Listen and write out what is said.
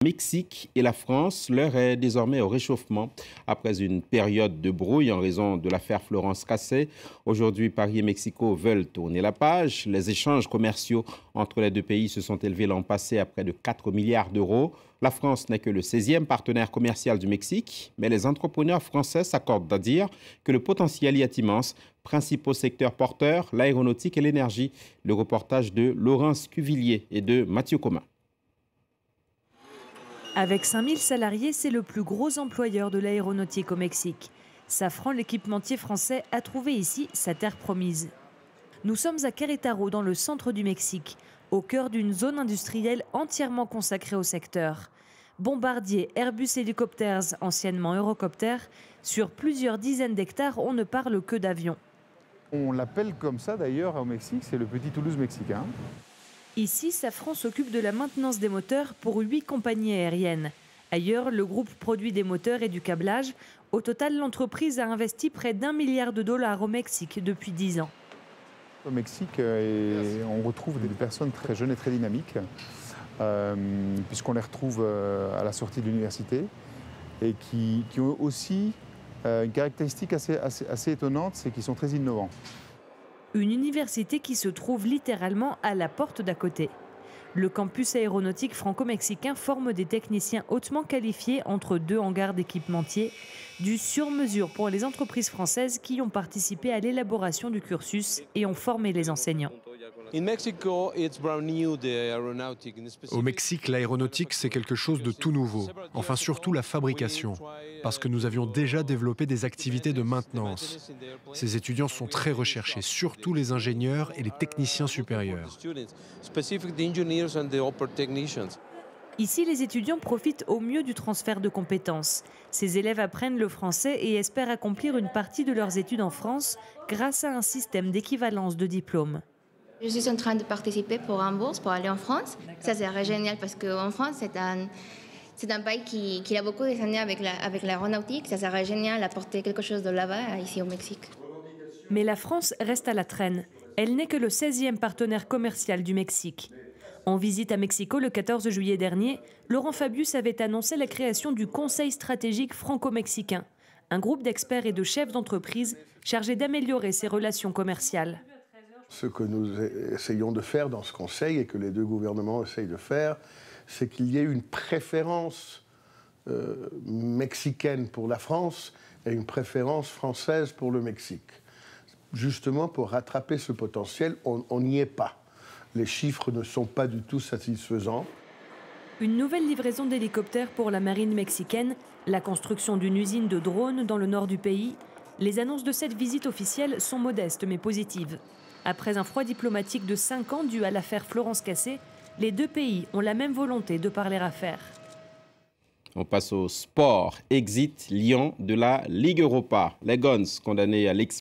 Mexique et la France, l'heure est désormais au réchauffement après une période de brouille en raison de l'affaire Florence Cassé. Aujourd'hui, Paris et Mexico veulent tourner la page. Les échanges commerciaux entre les deux pays se sont élevés l'an passé à près de 4 milliards d'euros. La France n'est que le 16e partenaire commercial du Mexique, mais les entrepreneurs français s'accordent à dire que le potentiel y est immense. Principaux secteurs porteurs, l'aéronautique et l'énergie. Le reportage de Laurence Cuvillier et de Mathieu Comin. Avec 5000 salariés, c'est le plus gros employeur de l'aéronautique au Mexique. Safran, l'équipementier français, a trouvé ici sa terre promise. Nous sommes à Querétaro, dans le centre du Mexique, au cœur d'une zone industrielle entièrement consacrée au secteur. Bombardier, Airbus Helicopters, anciennement Eurocopter, sur plusieurs dizaines d'hectares, on ne parle que d'avions. On l'appelle comme ça d'ailleurs au Mexique, c'est le petit Toulouse mexicain. Ici, Safran s'occupe de la maintenance des moteurs pour 8 compagnies aériennes. Ailleurs, le groupe produit des moteurs et du câblage. Au total, l'entreprise a investi près d'1 milliard de dollars au Mexique depuis 10 ans. Au Mexique, on retrouve des personnes très jeunes et très dynamiques, puisqu'on les retrouve à la sortie de l'université, et qui ont aussi une caractéristique assez étonnante, c'est qu'ils sont très innovants. Une université qui se trouve littéralement à la porte d'à côté. Le campus aéronautique franco-mexicain forme des techniciens hautement qualifiés entre deux hangars d'équipementiers, du sur-mesure pour les entreprises françaises qui ont participé à l'élaboration du cursus et ont formé les enseignants. Au Mexique, l'aéronautique, c'est quelque chose de tout nouveau. Enfin, surtout la fabrication, parce que nous avions déjà développé des activités de maintenance. Ces étudiants sont très recherchés, surtout les ingénieurs et les techniciens supérieurs. Ici, les étudiants profitent au mieux du transfert de compétences. Ces élèves apprennent le français et espèrent accomplir une partie de leurs études en France grâce à un système d'équivalence de diplômes. Je suis en train de participer pour une bourse pour aller en France. Ça serait génial parce qu'en France, c'est un pays qui a beaucoup des années avec l'aéronautique. Ça serait génial d'apporter quelque chose de là-bas, ici au Mexique. Mais la France reste à la traîne. Elle n'est que le 16e partenaire commercial du Mexique. En visite à Mexico le 14 juillet dernier, Laurent Fabius avait annoncé la création du Conseil stratégique franco-mexicain, un groupe d'experts et de chefs d'entreprise chargé d'améliorer ces relations commerciales. Ce que nous essayons de faire dans ce Conseil et que les deux gouvernements essayent de faire, c'est qu'il y ait une préférence mexicaine pour la France et une préférence française pour le Mexique. Justement, pour rattraper ce potentiel, on n'y est pas. Les chiffres ne sont pas du tout satisfaisants. Une nouvelle livraison d'hélicoptères pour la marine mexicaine, la construction d'une usine de drones dans le nord du pays. Les annonces de cette visite officielle sont modestes mais positives. Après un froid diplomatique de 5 ans dû à l'affaire Florence Cassé, les deux pays ont la même volonté de parler affaires. On passe au sport. Exit Lyon de la Ligue Europa. Les Guns, condamnés à l'expulsion